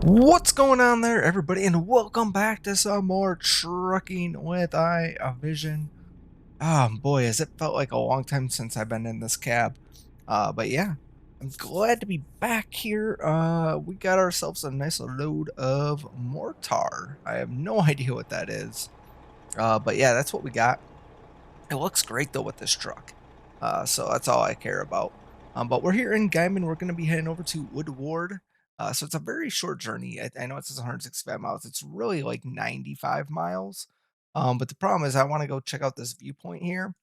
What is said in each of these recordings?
What's going on there, everybody, and welcome back to some more trucking with iVision. Boy, has it felt like a long time since I've been in this cab. But yeah, I'm glad to be back here. We got ourselves a nice load of Mortar. I have no idea what that is. But yeah, that's what we got. It looks great though with this truck. So that's all I care about. But we're here in Guymon. We're going to be heading over to Woodward. So it's a very short journey. I know it says 165 miles. It's really like 95 miles. But the problem is I want to go check out this viewpoint here.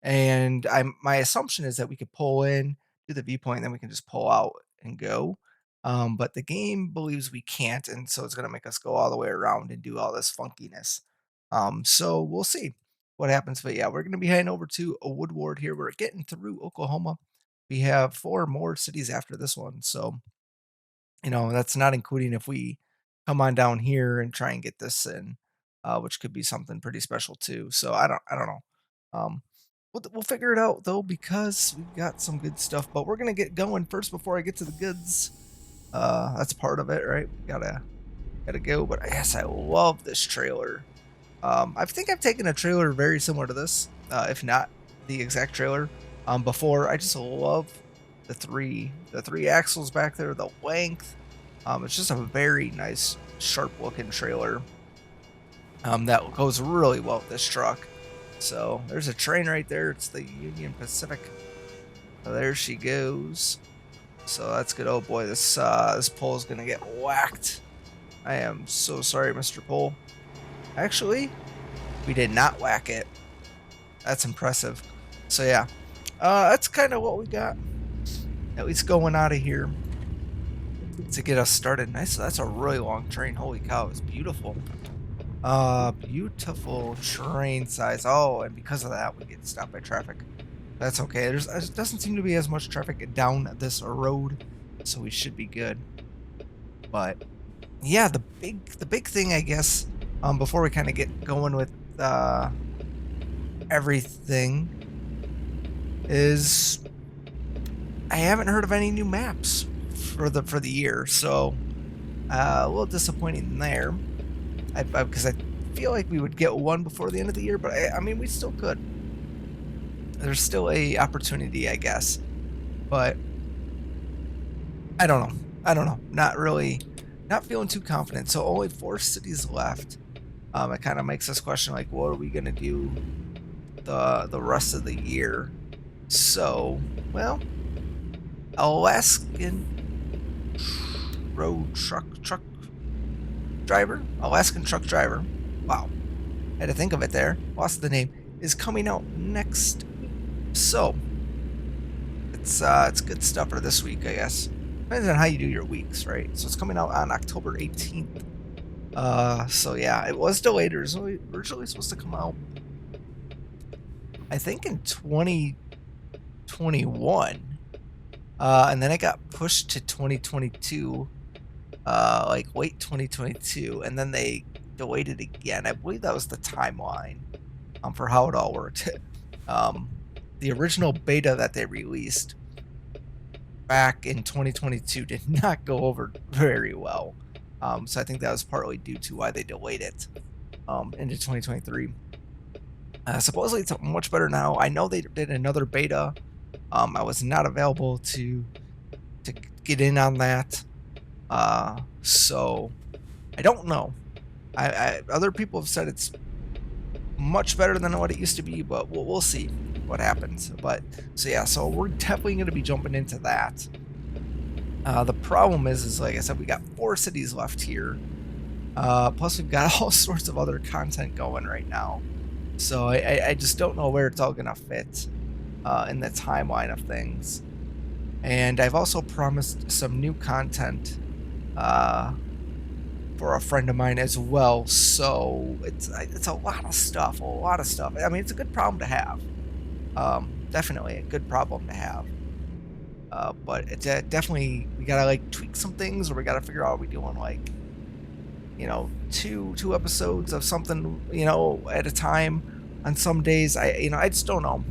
And my assumption is that we could pull in, do the viewpoint, and then we can just pull out and go. But the game believes we can't, and so it's going to make us go all the way around and do all this funkiness. So we'll see what happens. But yeah, we're going to be heading over to a Woodward here. We're getting through Oklahoma. We have 4 more cities after this one. So, that's not including if we come on down here and try and get this in, which could be something pretty special too. So I don't know. Um, we'll figure it out though, because we've got some good stuff, but we're going to get going first before I get to the goods. That's part of it, right? Gotta go, but yes, I love this trailer. I think I've taken a trailer very similar to this, if not the exact trailer, before. I just love the three axles back there, the length. It's just a very nice, sharp-looking trailer. That goes really well with this truck. So there's a train right there. It's the Union Pacific. So there she goes. So that's good. Oh boy, this pole is gonna get whacked. I am so sorry, Mr. Pole. Actually, we did not whack it. That's impressive. So yeah, that's kind of what we got. At least going out of here to get us started. Nice. That's a really long train. Holy cow, it's beautiful. Beautiful train size. Oh, and because of that, we get stopped by traffic. That's okay. There doesn't seem to be as much traffic down this road, so we should be good. But yeah, the big thing, I guess, before we kind of get going with everything, is I haven't heard of any new maps for the year, so a little disappointing there. Because I feel like we would get one before the end of the year, but I mean we still could. There's still a opportunity, I guess, but I don't know. I don't know. Not really. Not feeling too confident. So only 4 cities left. It kind of makes us question, like, what are we gonna do the rest of the year? So, well, Alaskan truck driver. Alaskan truck driver. Wow, had to think of it there. Lost the name. Is coming out next. So it's good stuff for this week, I guess. Depends on how you do your weeks, right? So it's coming out on October 18th. So yeah, it was delayed. It was originally supposed to come out, I think, in 2021. And then it got pushed to 2022, like late 2022, and then they delayed it again. I believe that was the timeline for how it all worked. The original beta that they released back in 2022 did not go over very well. So I think that was partly due to why they delayed it into 2023. Supposedly it's much better now. I know they did another beta. I was not available to get in on that. So I don't know. Other people have said it's much better than what it used to be, but we'll see what happens. But so yeah, so we're definitely going to be jumping into that. The problem is like I said, we got 4 cities left here. Plus we've got all sorts of other content going right now. So I just don't know where it's all going to fit in the timeline of things. And I've also promised some new content for a friend of mine as well. So it's a lot of stuff, I mean, it's a good problem to have. Definitely a good problem to have. But it's definitely, we gotta like tweak some things, or we gotta figure out, are we doing like, two episodes of something, at a time on some days. I just don't know.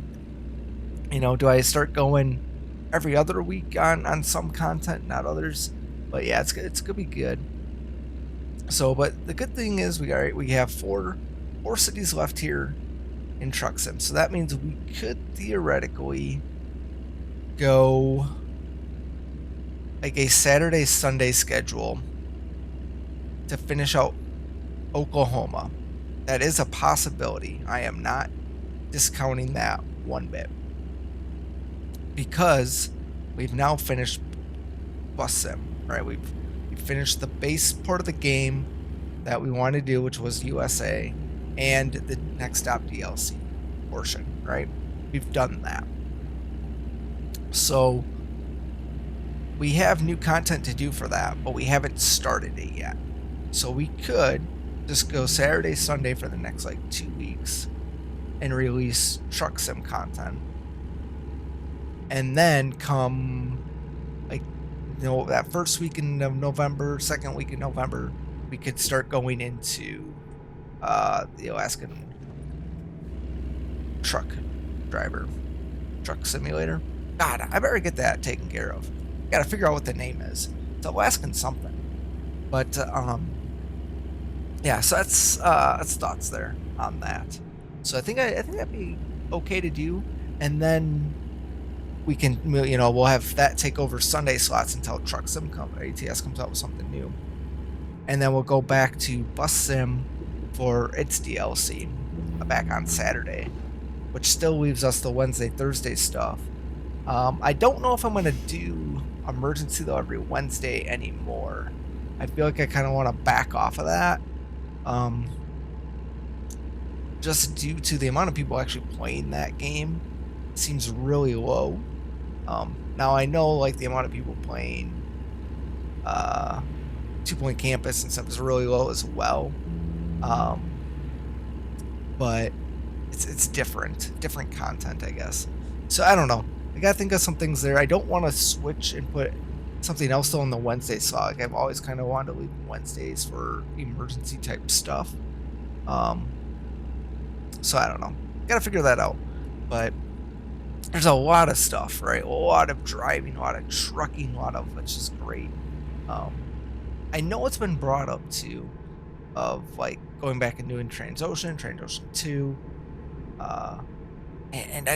Do I start going every other week on some content, not others? But yeah, it's gonna be good. So, but the good thing is we have four cities left here in Truck Sim. So that means we could theoretically go like a Saturday Sunday schedule to finish out Oklahoma. That is a possibility. I am not discounting that one bit, because we've now finished Bus Sim, right? We've finished the base part of the game that we wanted to do, which was USA, and the Next Stop DLC portion, right? We've done that. So we have new content to do for that, but we haven't started it yet. So we could just go Saturday, Sunday for the next like 2 weeks and release Truck Sim content. And then come like, that first weekend of November, second week in November, we could start going into the Alaskan truck simulator. God, I better get that taken care of. Gotta figure out what the name is. It's Alaskan something. But yeah, so that's thoughts there on that. So I think that'd be okay to do, and then we can, we'll have that take over Sunday slots until Truck Sim ATS comes out with something new, and then we'll go back to Bus Sim for its DLC back on Saturday, which still leaves us the Wednesday, Thursday stuff. I don't know if I'm gonna do Emergency though every Wednesday anymore. I feel like I kind of want to back off of that. Just due to the amount of people actually playing that game, it seems really low. Now I know like the amount of people playing 2 Point Campus and stuff is really low as well. But it's different content, I guess. So I don't know. I gotta think of some things there. I don't want to switch and put something else on the Wednesday slot. Like I've always kind of wanted to leave Wednesdays for emergency type stuff. So I don't know. Gotta figure that out. But there's a lot of stuff, right? A lot of driving, a lot of trucking, a lot of which is great. I know it's been brought up too, of like going back and doing Transocean 2, and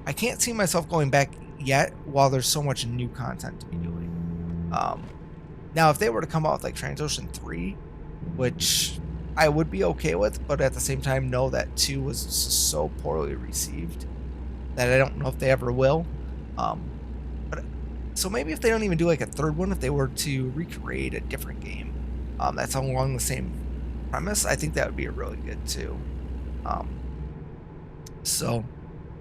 I can't see myself going back yet while there's so much new content to be doing. Now, if they were to come out with like Transocean 3, which I would be okay with, but at the same time know that 2 was so poorly received that I don't know if they ever will. But so maybe if they don't even do like a third one, if they were to recreate a different game that's along the same premise, I think that would be a really good too. So,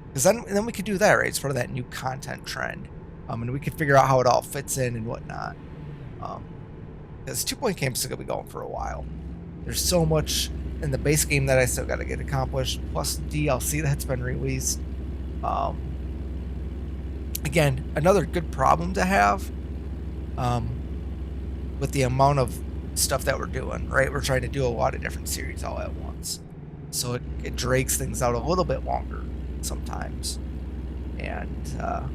because then we could do that, right? It's part of that new content trend, and we could figure out how it all fits in and whatnot. Because 2 Point Campus is gonna be going for a while. There's so much in the base game that I still got to get accomplished, plus DLC that's been released. Again, another good problem to have with the amount of stuff that we're doing, right? We're trying to do a lot of different series all at once. So it drags things out a little bit longer sometimes. And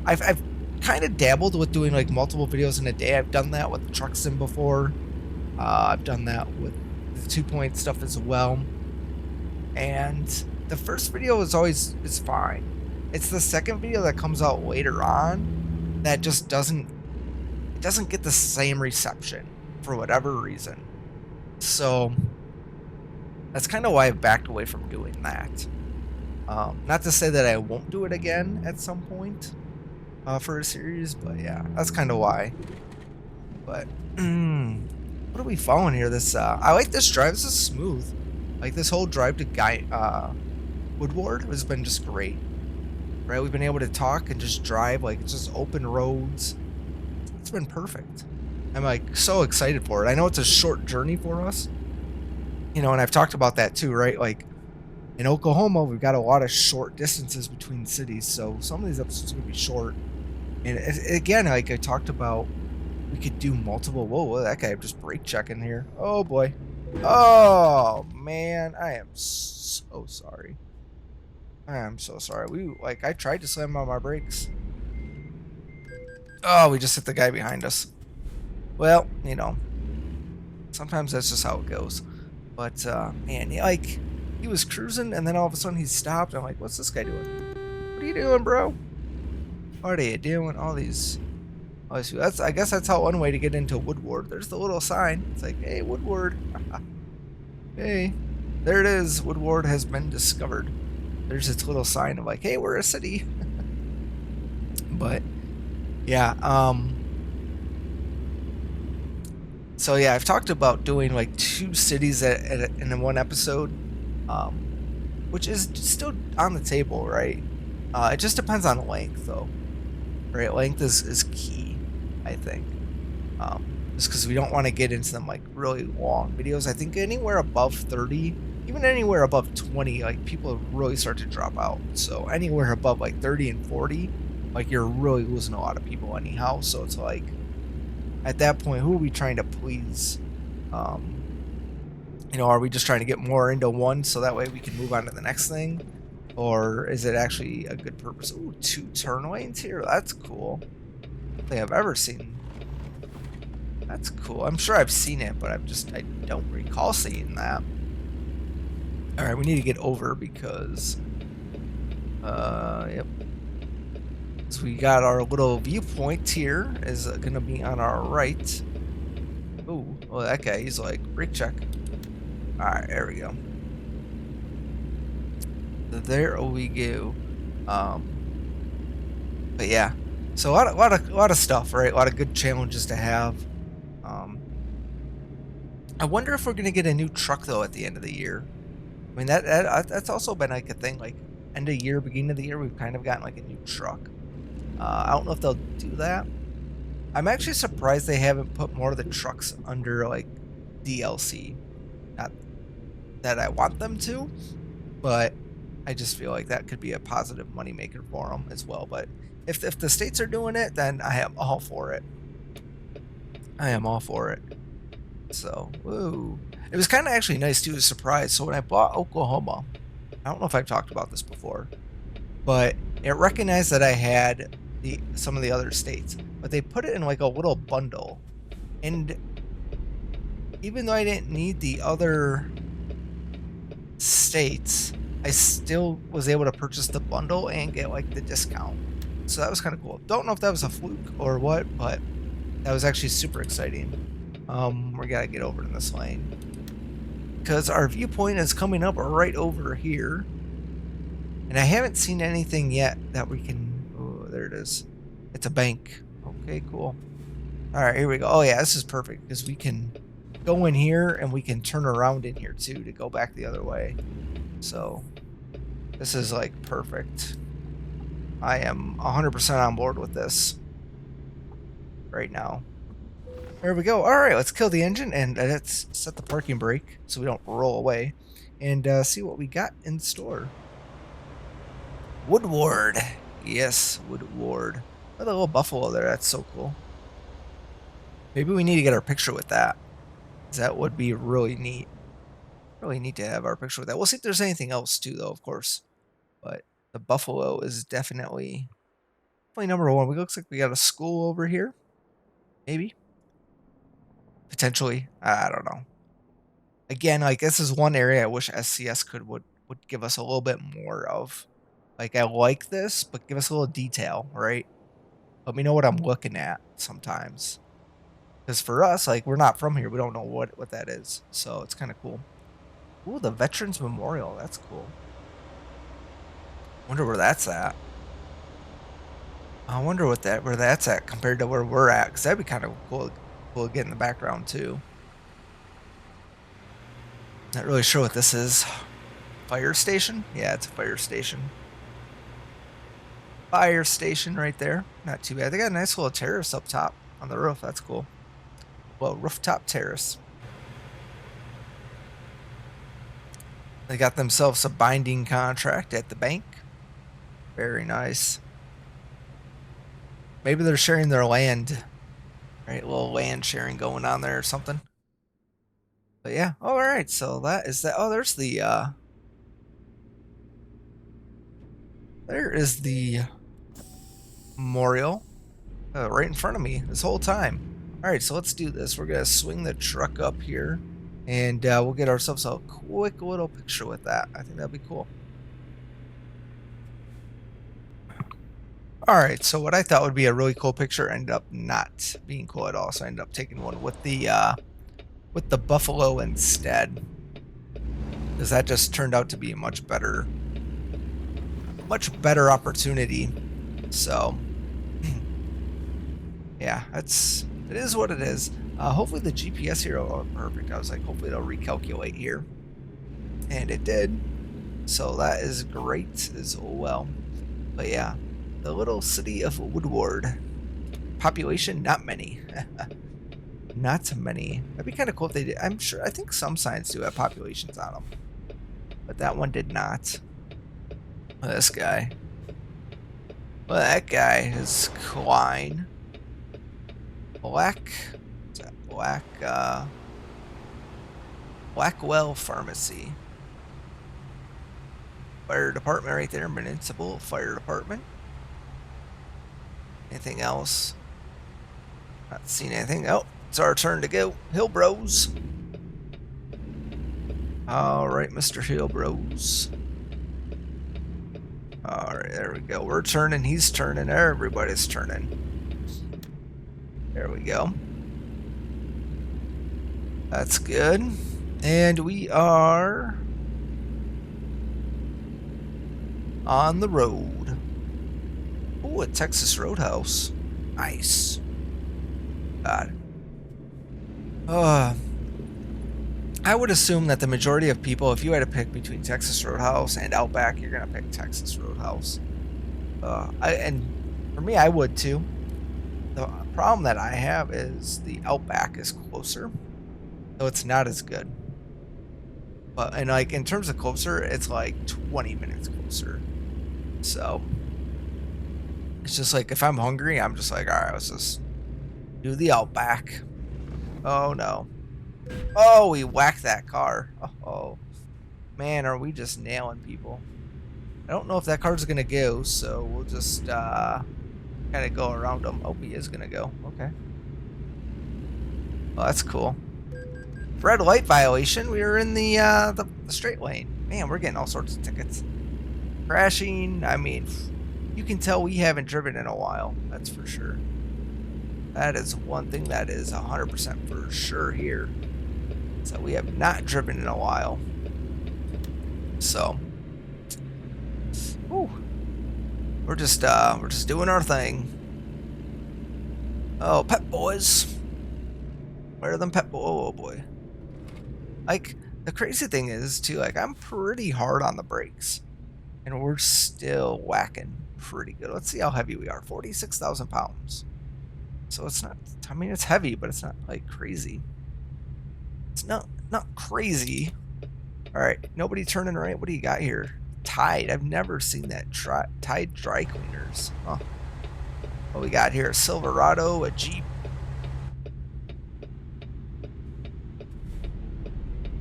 I've kind of dabbled with doing like multiple videos in a day. I've done that with the Truck Sim before. I've done that with the 2 Point stuff as well. And the first video is fine. It's the second video that comes out later on that just doesn't get the same reception for whatever reason. So that's kind of why I've backed away from doing that. Not to say that I won't do it again at some point for a series, but yeah, that's kind of why. But what are we following here? This I like this drive. This is smooth. Like this whole drive to Woodward has been just great. Right, we've been able to talk and just drive, like it's just open roads. It's been perfect. I'm like so excited for it. I know it's a short journey for us, and I've talked about that too, right? Like in Oklahoma, we've got a lot of short distances between cities, so some of these episodes are gonna be short. And again, like I talked about, we could do multiple. Whoa, that guy just brake checking here. Oh boy. Oh man, I am so sorry. I'm so sorry. I tried to slam on my brakes. Oh, we just hit the guy behind us. Well, Sometimes that's just how it goes. But man, like he was cruising, and then all of a sudden he stopped. I'm like, what's this guy doing? What are you doing, bro? What are you doing? All these. I guess that's how one way to get into Woodward. There's the little sign. It's like, hey, Woodward. Hey, there it is. Woodward has been discovered. There's its little sign of like, hey, we're a city. But yeah, so yeah, I've talked about doing like 2 cities in one episode, which is still on the table, right? It just depends on length, though. Right, length is key, I think. Just because we don't want to get into them like really long videos. I think anywhere above 30, even anywhere above 20, like people really start to drop out. So anywhere above like 30 and 40, like you're really losing a lot of people anyhow. So it's like, at that point, who are we trying to please? You know, are we just trying to get more into one so that way we can move on to the next thing? Or is it actually a good purpose? Ooh, 2 turn lanes here. That's cool. I don't think I've ever seen. That's cool. I'm sure I've seen it, but I don't recall seeing that. All right, we need to get over because, yep. So we got our little viewpoint here is going to be on our right. Oh, well, that guy, he's like, brake check. All right, there we go. There we go. But yeah, so a lot of stuff, right? A lot of good challenges to have. I wonder if we're gonna get a new truck though at the end of the year. I mean that's also been like a thing. Like end of year, beginning of the year, we've kind of gotten like a new truck. I don't know if they'll do that. I'm actually surprised they haven't put more of the trucks under like DLC. Not that I want them to, but I just feel like that could be a positive moneymaker for them as well. But if the states are doing it, then I am all for it. I am all for it. So, woo. It was kind of actually nice too, a surprise. So when I bought Oklahoma, I don't know if I've talked about this before, but it recognized that I had some of the other states, but they put it in like a little bundle. And even though I didn't need the other states, I still was able to purchase the bundle and get like the discount. So that was kind of cool. Don't know if that was a fluke or what, but that was actually super exciting. We gotta get over in this lane because our viewpoint is coming up right over here, and I haven't seen anything yet that we can. Oh, there it is. It's a bank. Okay, cool. All right, here we go. Oh yeah, this is perfect because we can go in here and we can turn around in here too to go back the other way. So this is like perfect. I am 100% on board with this right now. There we go. All right, let's kill the engine and let's set the parking brake so we don't roll away and see what we got in store. Woodward. Yes, Woodward. Oh, the little buffalo there. That's so cool. Maybe we need to get our picture with that. That would be really neat. Really neat to have our picture with that. We'll see if there's anything else too, though, of course. But the buffalo is definitely number one. It looks like we got a school over here. Maybe. Potentially. I don't know. Again, like this is one area I wish SCS would give us a little bit more of. Like I like this, but give us a little detail, right? Let me know what I'm looking at sometimes. Because for us, like we're not from here, we don't know what that is. So it's kind of cool. Ooh, the Veterans Memorial. That's cool. Wonder where that's at. I wonder where that's at compared to where we're at. Because that'd be kind of cool to get in the background too. Not really sure what this is. Fire station? Yeah, it's a fire station. Fire station right there. Not too bad. They got a nice little terrace up top on the roof. That's cool. Well, rooftop terrace. They got themselves a binding contract at the bank. Very nice. Maybe they're sharing their land. Right, a little land sharing going on there or something. But yeah, all right. So that is that. Oh, there's the. There is the memorial right in front of me this whole time. All right, so let's do this. We're gonna swing the truck up here, and we'll get ourselves a quick little picture with that. I think that'd be cool. All right, so what I thought would be a really cool picture ended up not being cool at all. So I ended up taking one with the buffalo instead, because that just turned out to be a much better opportunity. So yeah, it is what it is. Hopefully the GPS here, oh, perfect. I was like, hopefully it'll recalculate here, and it did. So that is great as well. But yeah, the little city of Woodward. Population, not many. Not many. That'd be kind of cool if they did. I think some signs do have populations on them, but that one did not. This guy. Well, that guy is Klein. Blackwell Pharmacy. Fire department right there, municipal fire department. Anything else? Not seen anything. Oh, it's our turn to go. Hill Bros. Alright, Mr. Hill Bros. Alright, there we go. We're turning, he's turning, everybody's turning. There we go. That's good. And we are on the road. Oh, a Texas Roadhouse. Nice. God. I would assume that the majority of people, if you had to pick between Texas Roadhouse and Outback, you're gonna pick Texas Roadhouse. And for me, I would too. The problem that I have is the Outback is closer, so it's not as good. But and like in terms of closer, it's like 20 minutes closer. So it's just like if I'm hungry, I'm just like, all right, let's just do the Outback. Oh no. Oh, we whacked that car. Oh, man, are we just nailing people? I don't know if that car's gonna go, so we'll just kind of go around him. Oh, he is gonna go. Okay. Well, that's cool. Red light violation. We were in the straight lane. Man, we're getting all sorts of tickets. Crashing. I mean, you can tell we haven't driven in a while. That's for sure. That is one thing that is 100% for sure here. So we have not driven in a while. So, whew, we're just doing our thing. Oh, Pep Boys. Where are them Pep Boys? Oh boy. Like the crazy thing is too. Like I'm pretty hard on the brakes, and we're still whacking pretty good. Let's see how heavy we are. 46,000 pounds. So it's not. I mean, it's heavy, but it's not like crazy. It's not crazy. All right, nobody turning right. What do you got here? Tide. I've never seen that. Tide dry cleaners. Huh. What we got here? A Silverado, a Jeep,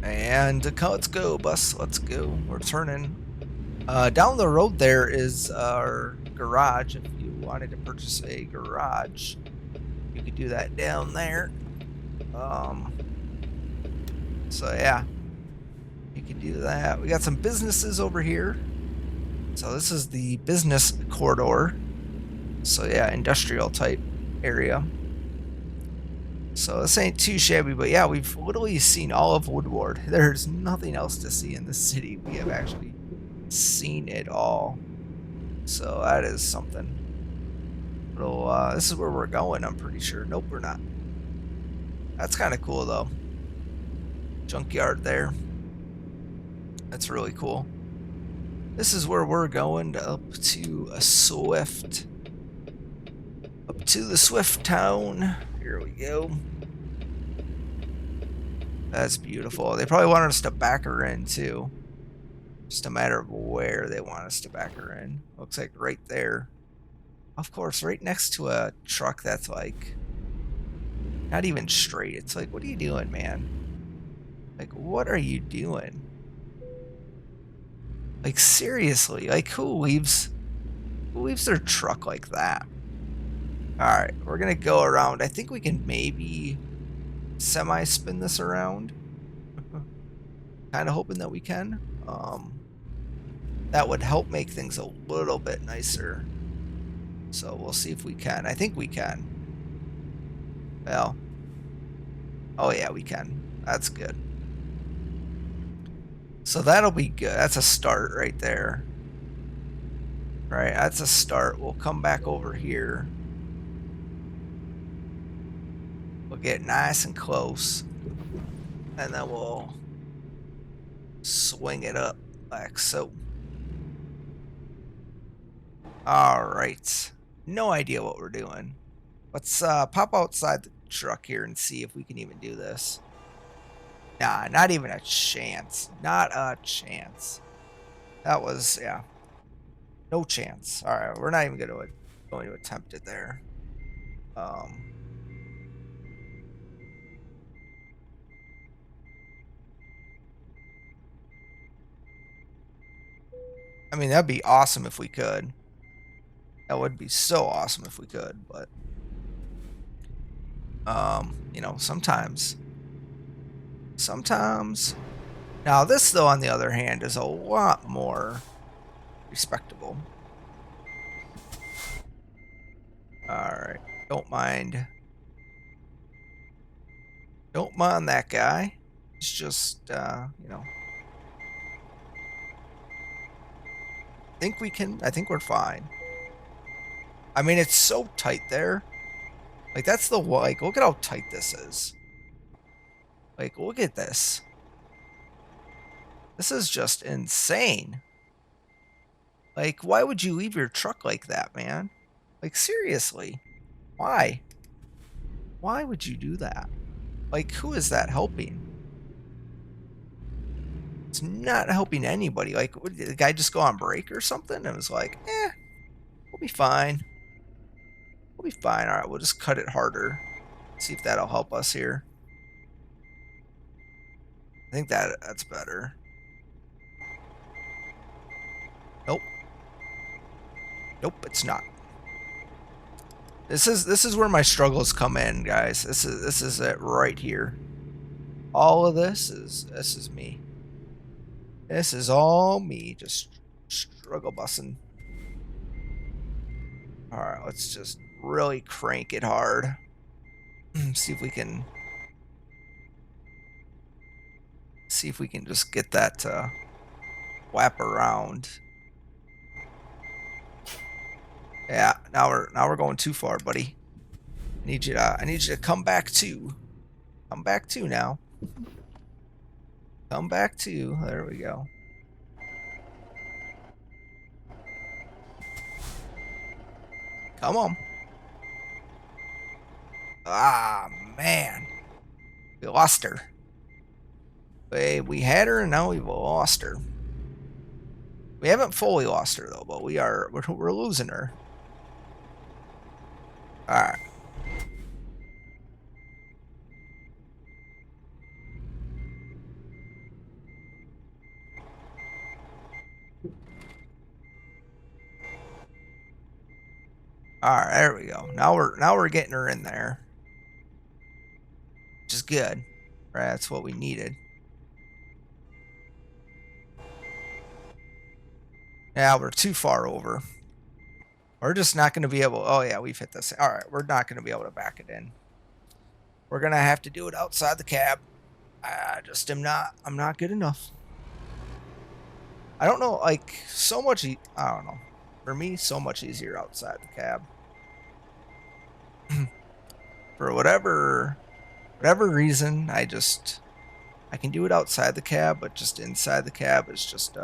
and let's go, bus. Let's go. We're turning. Down the road there is our garage. If you wanted to purchase a garage, you could do that down there. So yeah, you can do that. We got some businesses over here. So this is the business corridor. So yeah, industrial type area. So this ain't too shabby, but yeah, we've literally seen all of Woodward. There's nothing else to see in the city. We have actually seen it all. So that is something. Little, this is where we're going, I'm pretty sure. Nope, we're not. That's kind of cool though. Junkyard there. That's really cool. This is where we're going, up to a Swift. Up to the Swift town. Here we go. That's beautiful. They probably wanted us to back her in too. Just a matter of where they want us to back her in. Looks like right there. Of course, right next to a truck that's like not even straight. It's like, what are you doing, man? Like, what are you doing? Like, seriously, like who leaves their truck like that? Alright, we're gonna go around. I think we can maybe semi-spin this around. Kind of hoping that we can. That would help make things a little bit nicer. So we'll see if we can. I think we can. Well. Oh yeah, we can. That's good. So that'll be good. That's a start right there. Right, that's a start. We'll come back over here. We'll get nice and close. And then we'll swing it up like so. Alright. No idea what we're doing. Let's pop outside the truck here and see if we can even do this. Nah, not even a chance. Not a chance. That was, yeah. No chance. Alright, we're not even going to attempt it there. I mean, that'd be awesome if we could. That would be so awesome if we could, but you know, sometimes. Now this though, on the other hand, is a lot more respectable. Alright. Don't mind that guy. It's just you know. I think we're fine. I mean, it's so tight there. Like, that's the, like, look at how tight this is. Like, look at this. This is just insane. Like, why would you leave your truck like that, man? Like, seriously. Why? Why would you do that? Like, who is that helping? It's not helping anybody. Like, did the guy just go on break or something? And was like, we'll be fine. We'll be fine. All right, we'll just cut it harder. See if that'll help us here. I think that's better. Nope. Nope, it's not. This is where my struggles come in, guys. This is it right here. All of this is me. This is all me, just struggle bussing. All right, let's just really crank it hard. See if we can just get that to wrap around. Yeah, now we're going too far, buddy. I need you to come back to. Come back to now. Come back to. There we go. Come on. Ah, man. We lost her. We had her and now we've lost her. We haven't fully lost her though, but we're losing her. Alright. Alright, there we go. Now we're getting her in there. Which is good. Right, that's what we needed. Yeah, we're too far over. We're just not going to be able... Oh, yeah, we've hit this. All right, we're not going to be able to back it in. We're going to have to do it outside the cab. I just am not... I'm not good enough. I don't know, like, so much... I don't know. For me, so much easier outside the cab. For whatever reason, I can do it outside the cab, but just inside the cab is just...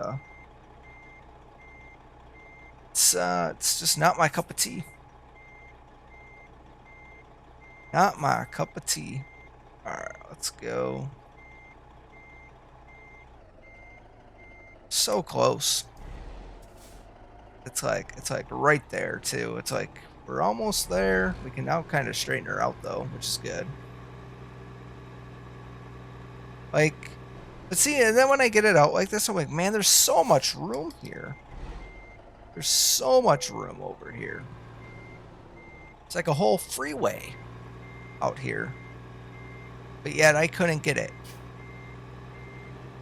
It's just not my cup of tea. Not my cup of tea. Alright, let's go. So close. It's like right there too. It's like we're almost there. We can now kind of straighten her out though, which is good. Like, but see, and then when I get it out like this, I'm like, man, there's so much room here. There's so much room over here It's like a whole freeway out here. But yet I couldn't get it.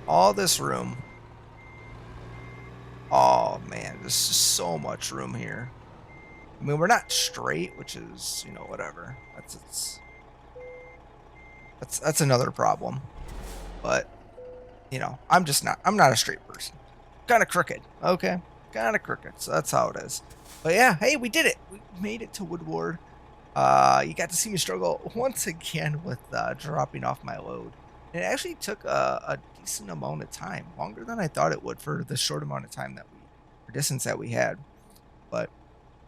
All this room. Oh man, there's just so much room here. I mean, we're not straight, which is, you know, whatever. That's another problem. But, you know, I'm not a straight person. Kind of crooked, okay? Kind of crooked, so that's how it is. But yeah, hey, we did it. We made it to Woodward. You got to see me struggle once again with dropping off my load. It actually took a decent amount of time, longer than I thought it would for the short amount of time that distance that we had. But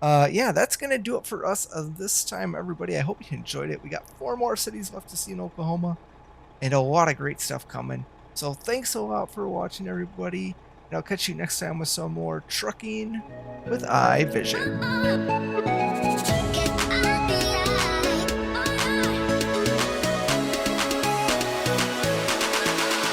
yeah, that's gonna do it for us this time, everybody. I hope you enjoyed it. We got 4 more cities left to see in Oklahoma, and a lot of great stuff coming. So thanks a lot for watching, everybody. And I'll catch you next time with some more trucking with iVision.